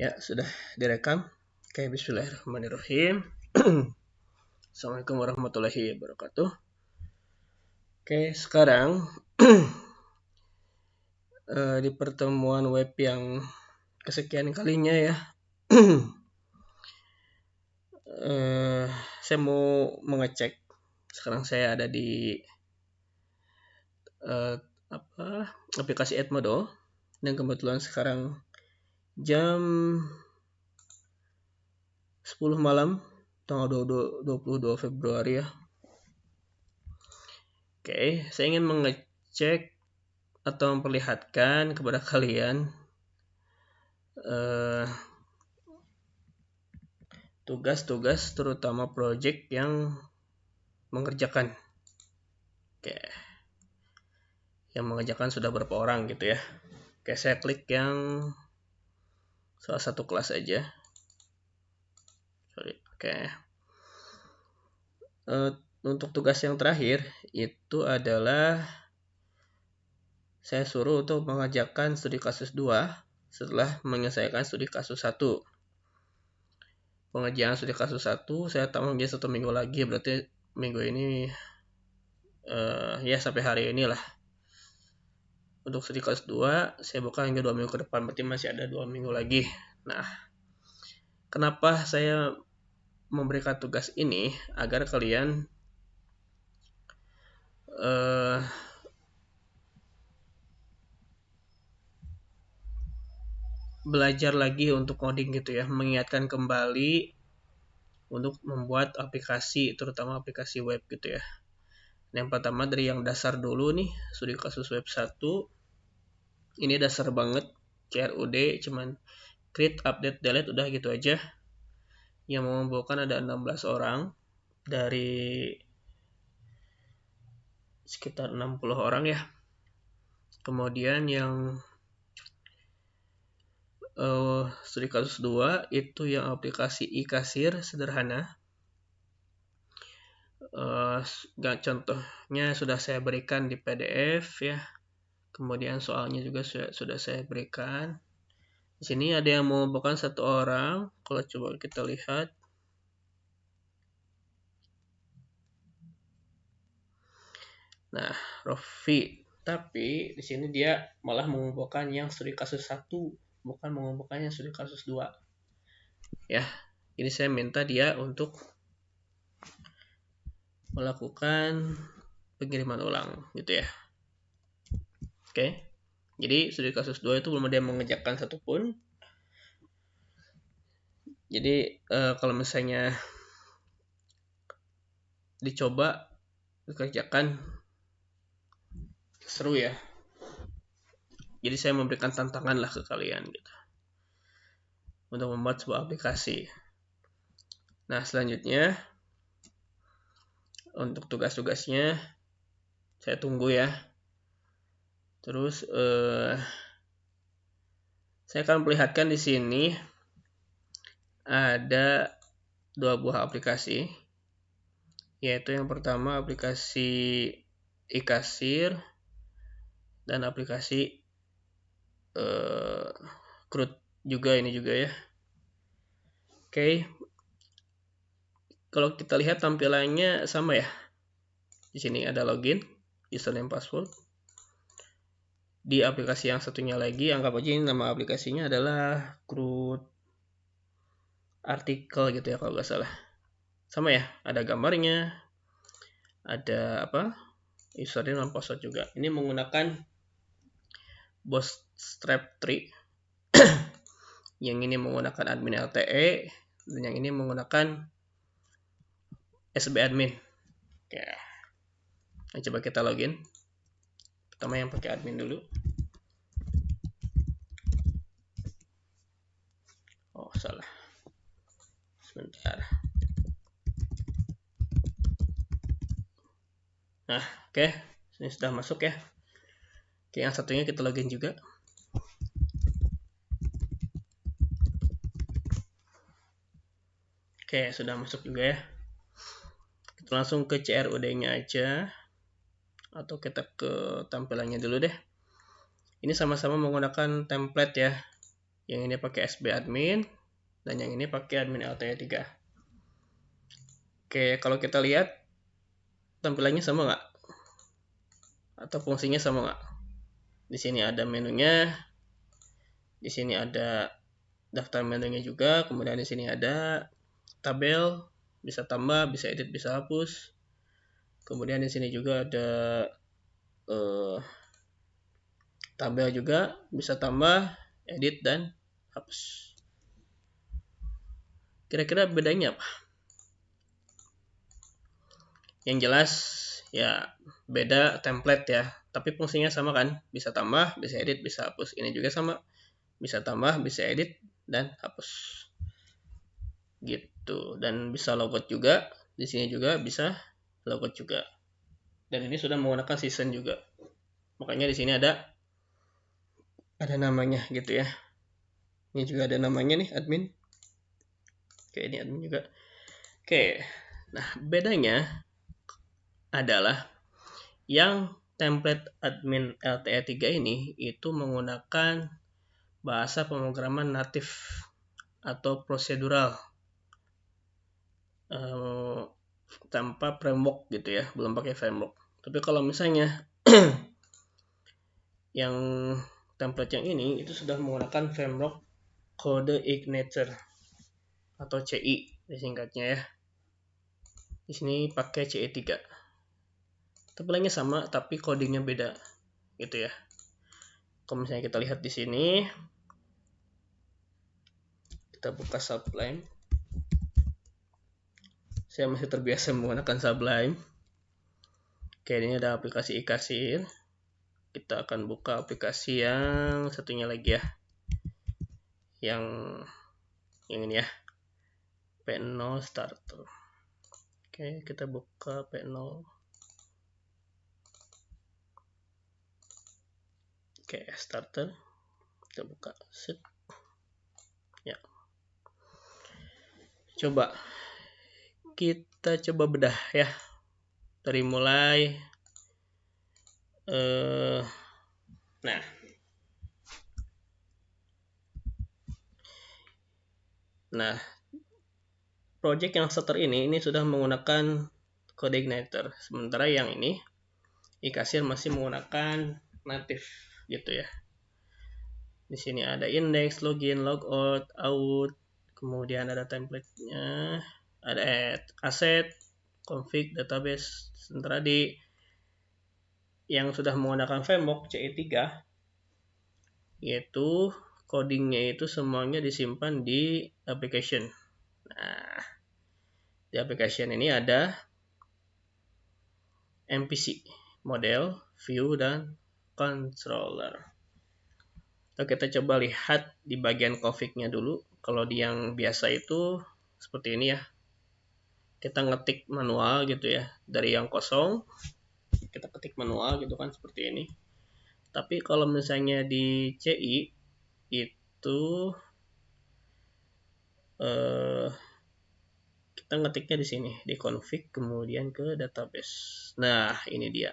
Ya, sudah direkam. Oke, bismillahirrahmanirrahim. Assalamualaikum warahmatullahi wabarakatuh. Oke, sekarang di pertemuan web yang kesekian kalinya ya, saya mau mengecek. Sekarang saya ada di aplikasi Edmodo, dan kebetulan sekarang jam 10 malam tanggal 22 Februari ya. Oke, saya ingin mengecek atau memperlihatkan kepada kalian tugas-tugas terutama project yang mengerjakan. Oke. Yang mengerjakan sudah berapa orang gitu ya. Oke, saya klik yang salah satu kelas aja. Oke. Untuk tugas yang terakhir itu adalah saya suruh untuk mengerjakan studi kasus 2 setelah menyelesaikan studi kasus 1. Pengerjaan studi kasus 1 saya tambah menjadi 1 minggu lagi, berarti minggu ini ya sampai hari ini lah. Untuk studi kasus 2 saya buka hingga 2 minggu ke depan, berarti masih ada 2 minggu lagi. Nah, kenapa saya memberikan tugas ini? Agar kalian belajar lagi untuk coding gitu ya, mengingatkan kembali untuk membuat aplikasi, terutama aplikasi web gitu ya. Yang pertama dari yang dasar dulu nih, studi kasus web 1. Ini dasar banget, CRUD, cuman create, update, delete, udah gitu aja. Yang mengumpulkan ada 16 orang dari sekitar 60 orang ya. Kemudian yang studi kasus 2 itu yang aplikasi e-kasir sederhana. Contohnya sudah saya berikan di PDF ya. Kemudian soalnya juga sudah saya berikan. Di sini ada yang mengumpulkan 1 orang. Kalau coba kita lihat. Nah, Rofi. Tapi di sini dia malah mengumpulkan yang studi kasus 1, bukan mengumpulkan yang studi kasus 2. Ya, ini saya minta dia untuk melakukan pengiriman ulang gitu ya. Oke. Jadi studi kasus 2 itu belum ada yang mengerjakan satupun. Jadi kalau misalnya dicoba dikerjakan, seru ya. Jadi saya memberikan tantangan lah ke kalian gitu, untuk membuat sebuah aplikasi. Nah, selanjutnya untuk tugas-tugasnya saya tunggu ya. Terus saya akan perlihatkan di sini ada 2 buah aplikasi, yaitu yang pertama aplikasi e-kasir dan aplikasi CRUD juga, ini juga ya. Oke. Kalau kita lihat tampilannya sama ya. Di sini ada login, username, password. Di aplikasi yang satunya lagi, anggap aja ini nama aplikasinya adalah CRUD artikel gitu ya kalau nggak salah. Sama ya, ada gambarnya, ada username dan password juga. Ini menggunakan Bootstrap 3. Yang ini menggunakan admin LTE, dan yang ini menggunakan SB admin. Oke. Nah, coba kita login. Pertama yang pakai admin dulu. Oh, salah. Sebentar. Nah, oke. Ini sudah masuk ya. Oke, yang satunya kita login juga. Oke, sudah masuk juga ya. Kita langsung ke CRUD-nya aja. Atau kita ke tampilannya dulu deh. Ini sama-sama menggunakan template ya, Yang ini pakai SB admin, dan yang ini pakai admin LTE 3. Oke, kalau kita lihat tampilannya sama nggak? Atau fungsinya sama nggak? Di sini ada menunya, di sini ada daftar menunya juga, kemudian di sini ada tabel, bisa tambah, bisa edit, bisa hapus. Kemudian di sini juga ada tabel juga, bisa tambah, edit, dan hapus. Kira-kira bedanya apa? Yang jelas ya beda template ya, tapi fungsinya sama kan, bisa tambah, bisa edit, bisa hapus. Ini juga sama, bisa tambah, bisa edit, dan hapus gitu. Dan bisa logout juga, di sini juga bisa logout juga. Dan ini sudah menggunakan season juga, makanya di sini ada namanya gitu ya. Ini juga ada namanya nih, admin. Oke, ini admin juga. Oke, nah bedanya adalah yang template admin LTE 3 ini itu menggunakan bahasa pemrograman natif atau prosedural, tanpa framework gitu ya, belum pakai framework. Tapi kalau misalnya yang template yang ini itu sudah menggunakan framework Code Igniter atau CI disingkatnya ya. Di sini pakai CI 3. Tampilannya sama tapi codingnya beda gitu ya. Kalau misalnya kita lihat di sini, kita buka Sublime. Saya masih terbiasa menggunakan Sublime. Oke, ini ada aplikasi iKasir. Kita akan buka aplikasi yang satunya lagi ya. Yang ini ya. P0 Starter. Oke, kita buka P0. Oke, Starter. Kita buka. Set. Ya. Coba kita coba bedah ya. Dari mulai Nah, project yang starter ini sudah menggunakan Code Igniter. Sementara yang ini iKasir masih menggunakan native gitu ya. Di sini ada index, login, logout, out, kemudian ada template-nya, ada add, asset, config, database. Sementara di yang sudah menggunakan framework CE3 yaitu codingnya itu semuanya disimpan di application. Nah, di application ini ada MPC, model, view, dan controller. Oke, kita coba lihat di bagian config-nya dulu. Kalau di yang biasa itu seperti ini ya. Kita ngetik manual gitu ya. Dari yang kosong, kita ketik manual gitu kan, seperti ini. Tapi kalau misalnya di CI, itu kita ngetiknya di sini, di config, kemudian ke database. Nah, ini dia.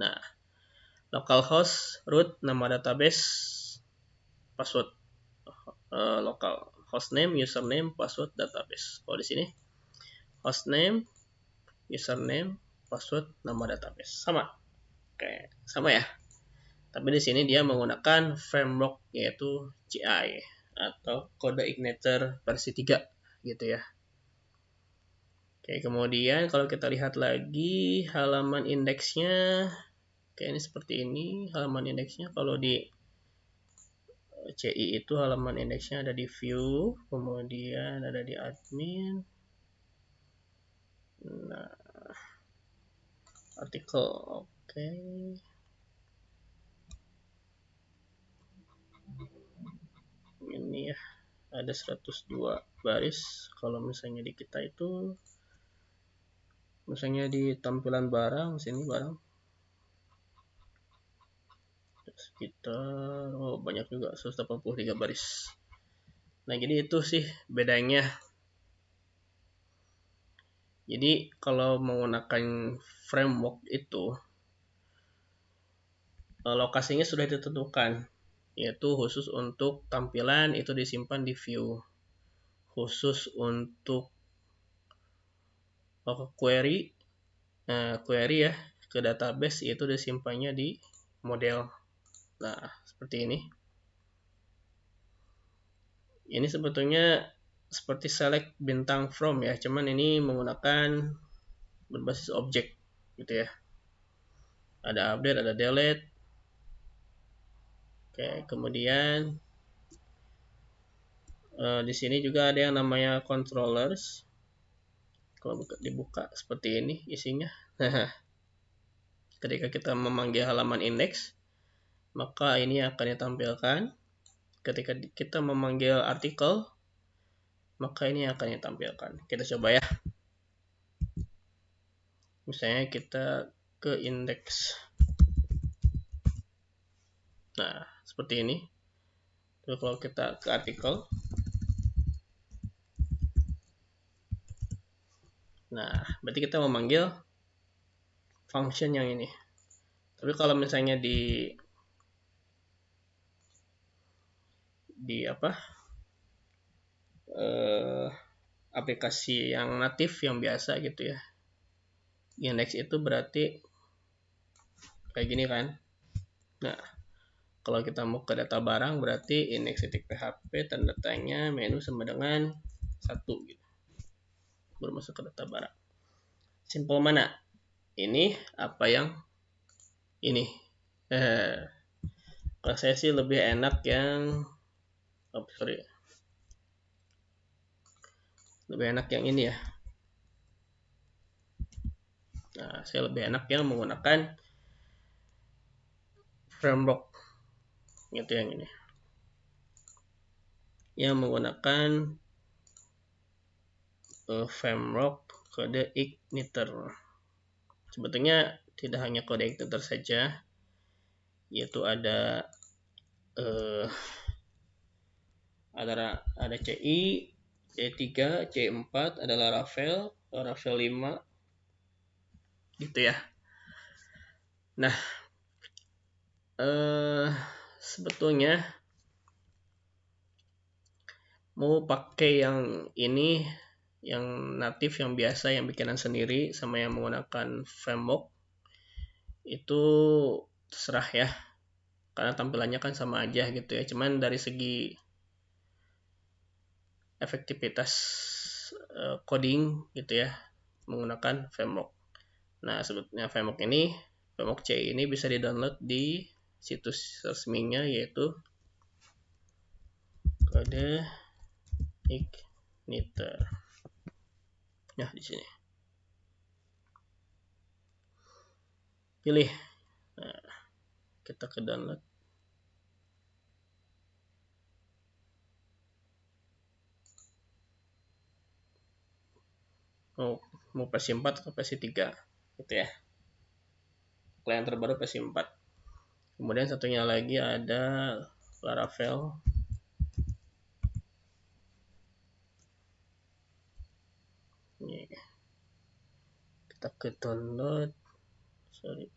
Nah, localhost, root, nama database, password, local hostname, username, password, database. Kalau di sini hostname, username, password, nama database sama. Oke, sama ya. Tapi di sini dia menggunakan framework yaitu CI atau Code Igniter versi 3 gitu ya. Oke, kemudian kalau kita lihat lagi halaman indeksnya, oke ini seperti ini halaman indeksnya. Kalau di CI itu halaman indeksnya ada di view, kemudian ada di admin. Nah, artikel, oke. Ini ya, ada 102 baris. Kalau misalnya di kita itu, misalnya di tampilan barang, sini barang. Sekitar, oh banyak juga, 183 baris. Nah, jadi itu sih bedanya. Jadi kalau menggunakan framework itu lokasinya sudah ditentukan. yaitu khusus untuk tampilan itu disimpan di view, khusus untuk query ya ke database itu disimpannya di model. Nah, seperti ini. Ini sebetulnya seperti select bintang from ya, cuman ini menggunakan berbasis objek gitu ya. Ada update, ada delete. Oke, kemudian di sini juga ada yang namanya controllers. Kalau dibuka seperti ini isinya. Ketika kita memanggil halaman index, maka ini akan ditampilkan. Ketika kita memanggil artikel, maka ini akan ditampilkan. Kita coba ya. Misalnya kita ke index. Nah, seperti ini. Lalu kalau kita ke artikel, nah, berarti kita memanggil function yang ini. Tapi kalau misalnya di aplikasi yang natif yang biasa gitu ya, index itu berarti kayak gini kan. Nah, kalau kita mau ke data barang berarti index.php tanda tanya menu sama dengan 1 gitu, baru masuk ke data barang. Simple mana? Ini apa yang ini? Kalau saya sih lebih enak yang lebih enak yang ini ya. Nah, saya lebih enak yang menggunakan framework gitu yang ini. Yang menggunakan framework kode igniter. Sebetulnya tidak hanya kode igniter saja, yaitu ada CI, C3, C4, ada Laravel 5 gitu ya. Nah, sebetulnya mau pakai yang ini, yang natif, yang biasa, yang bikinan sendiri, sama yang menggunakan framework, itu terserah ya, karena tampilannya kan sama aja gitu ya. Cuman dari segi efektivitas coding gitu ya, menggunakan framework. Nah, sebetulnya framework C ini bisa di-download di situs resminya, yaitu kode igniter. Nah, di sini pilih. Nah, kita ke download. Mau versi 4 atau versi 3 gitu ya. Klien terbaru versi 4. Kemudian satunya lagi ada Laravel. Ini kita ke download. Sorry.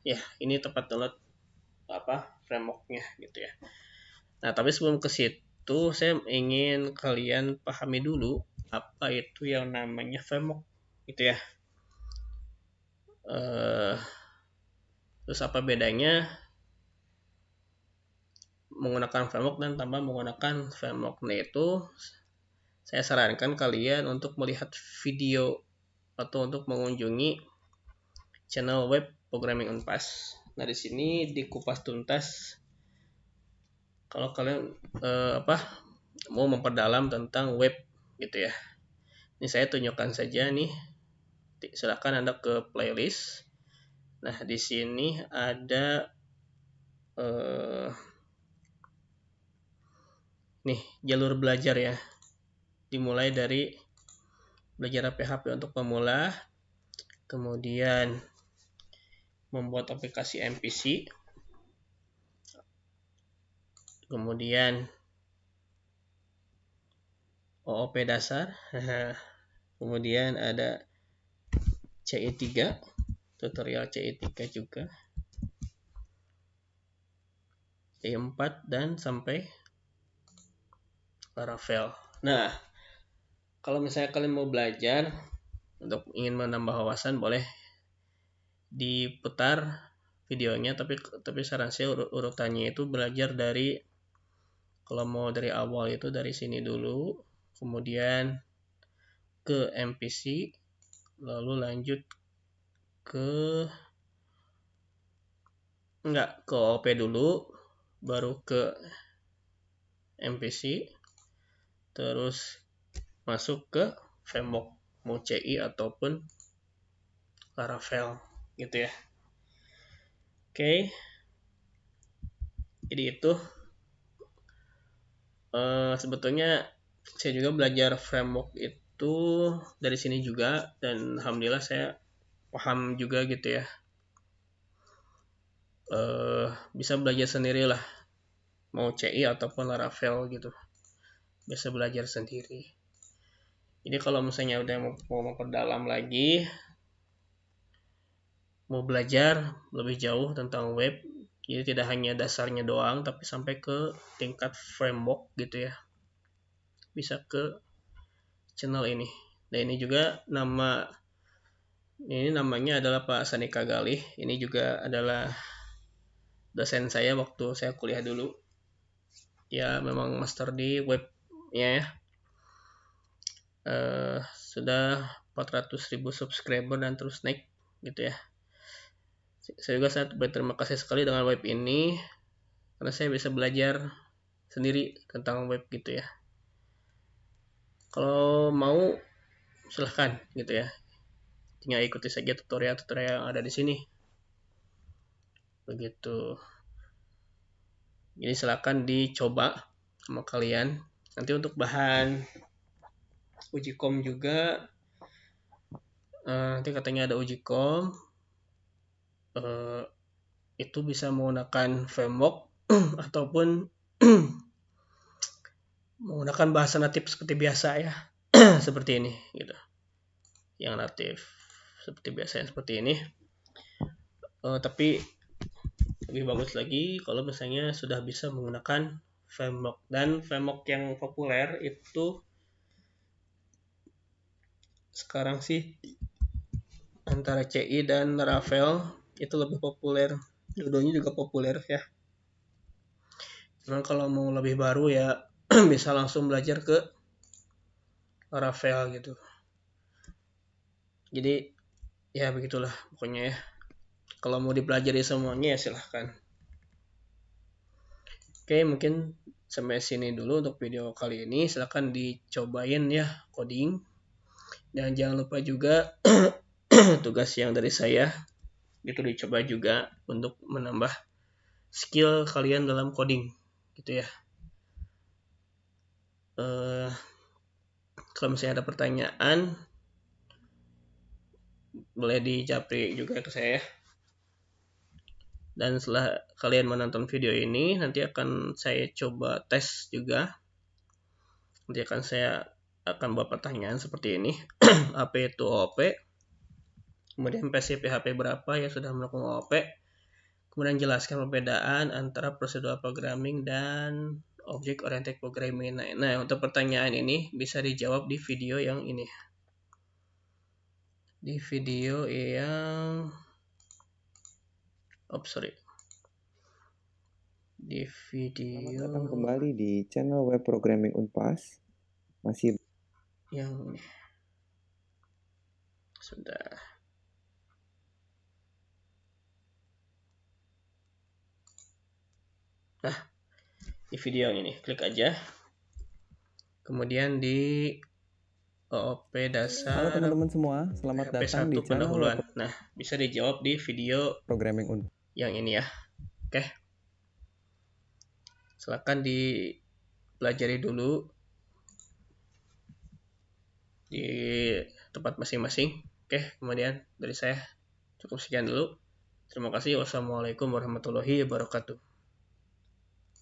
Ya, ini tempat download frameworknya gitu ya. Nah, tapi sebelum ke situ saya ingin kalian pahami dulu apa itu yang namanya framework gitu ya. Terus apa bedanya menggunakan framework dan tanpa menggunakan framework. Nah, itu saya sarankan kalian untuk melihat video atau untuk mengunjungi channel web Programming Unpas. Nah, di sini dikupas tuntas kalau kalian mau memperdalam tentang web gitu ya. Ini saya tunjukkan saja nih. Silakan Anda ke playlist. Nah, di sini ada nih jalur belajar ya. Dimulai dari belajar PHP untuk pemula, kemudian membuat aplikasi MPC, kemudian OOP dasar, kemudian ada CI3, tutorial CI3 juga, CI4 dan sampai Laravel. Nah, kalau misalnya kalian mau belajar untuk ingin menambah wawasan, boleh diputar videonya, tapi saran saya urutannya itu belajar dari, kalau mau dari awal itu dari sini dulu, kemudian ke MVC, lalu lanjut ke OP dulu, baru ke MVC, terus masuk ke framework, mau CI ataupun Laravel gitu ya. Oke, jadi itu sebetulnya saya juga belajar framework itu dari sini juga, dan alhamdulillah saya paham juga gitu ya. Bisa belajar sendiri lah, mau CI ataupun Laravel gitu, bisa belajar sendiri. Jadi kalau misalnya udah mau memperdalam lagi, mau belajar lebih jauh tentang web, jadi tidak hanya dasarnya doang, tapi sampai ke tingkat framework gitu ya, bisa ke channel ini. Dan ini juga namanya adalah Pak Sanika Galih. Ini juga adalah dosen saya waktu saya kuliah dulu. Ya memang master di webnya ya. Sudah 400.000 subscriber dan terus naik gitu ya. Saya juga sangat berterima kasih sekali dengan web ini, karena saya bisa belajar sendiri tentang web gitu ya. Kalau mau silahkan gitu ya, tinggal ikuti saja tutorial-tutorial yang ada di sini begitu. Jadi silahkan dicoba sama kalian. Nanti untuk bahan uji kom juga, nanti katanya ada uji kom, itu bisa menggunakan framework ataupun menggunakan bahasa natif seperti biasa ya. Seperti ini gitu, yang natif seperti biasa seperti ini. Tapi lebih bagus lagi kalau misalnya sudah bisa menggunakan framework, dan framework yang populer itu sekarang sih antara CI dan Laravel itu lebih populer. Dua-duanya juga populer ya. Cuman kalau mau lebih baru ya bisa langsung belajar ke Laravel gitu. Jadi ya begitulah pokoknya ya. Kalau mau dipelajari semuanya ya silahkan. Oke, mungkin sampai sini dulu untuk video kali ini. Silahkan dicobain ya coding. Dan jangan lupa juga tugas yang dari saya itu dicoba juga untuk menambah skill kalian dalam coding gitu ya. Kalau misalnya ada pertanyaan, boleh dijapri juga ke saya. Dan setelah kalian menonton video ini, nanti akan saya coba tes juga. Nanti saya akan buat pertanyaan seperti ini. Apa itu OOP? Kemudian versi PHP berapa yang sudah melakukan OOP? Kemudian jelaskan perbedaan antara prosedural programming dan object oriented programming. Nah, untuk pertanyaan ini bisa dijawab di video yang ini. Di video yang di video. Selamat datang kembali di channel Web Programming Unpas. Masih yang sudah. Nah, di video yang ini klik aja. Kemudian di OOP dasar. Halo teman-teman semua, selamat datang di channel Web Nah, bisa dijawab di video Programming Unpas yang ini ya. Oke. Silakan dipelajari dulu di tempat masing-masing. Oke, kemudian dari saya cukup sekian dulu. Terima kasih. Wassalamualaikum warahmatullahi wabarakatuh.